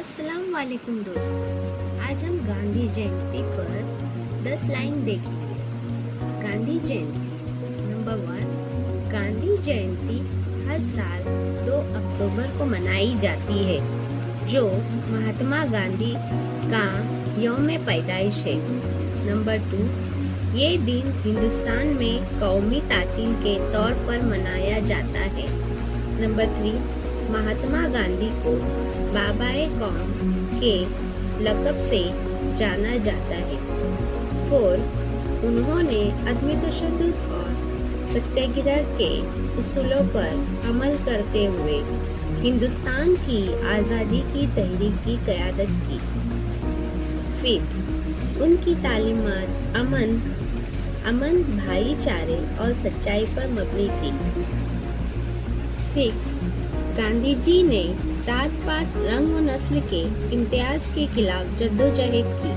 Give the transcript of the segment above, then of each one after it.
अस्सलाम वालेकुम दोस्तों, आज हम गांधी जयंती पर 10 लाइन देखेंगे। गांधी जयंती नंबर 1। गांधी जयंती हर साल 2 अक्टूबर को मनाई जाती है, जो महात्मा गांधी का यौम पैदाइश है। नंबर 2। ये दिन हिंदुस्तान में कौमी तातील के तौर पर मनाया जाता है। नंबर 3। महात्मा गांधी को बाबाए कौम के लक़ब से जाना जाता है। 4। उन्होंने अदम तशद्दुद और सत्याग्रह के उसूलों पर अमल करते हुए हिंदुस्तान की आज़ादी की तहरीक की क़यादत की। 5. उनकी तालीमात अमन, भाईचारे और सच्चाई पर मबनी थी। 6. गांधी जी ने जात पात, रंग व नस्ल के इम्तियाज के खिलाफ जद्दोजहद की।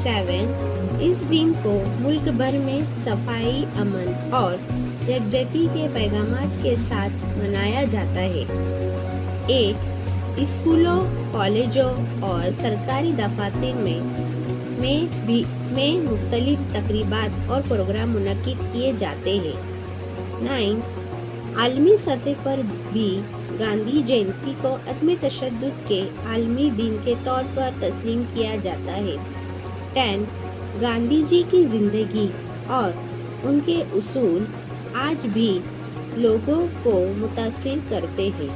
7. इस दिन को मुल्क भर में सफाई, अमन और यकजहती के पैगामात के साथ मनाया जाता है। 8. स्कूलों, कॉलेजों और सरकारी दफातर में मुख्तलिफ तकरीबात और प्रोग्राम मुनक्किद किए जाते हैं। 9. आलमी सतह पर भी गांधी जयंती को अदम तशद्दुद के आलमी दिन के तौर पर तस्लीम किया जाता है। 10. गांधी जी की जिंदगी और उनके उसूल आज भी लोगों को मुतासिर करते हैं।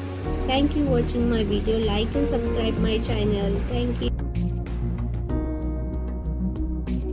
Thank you watching my video. Like and subscribe my channel. Thank you.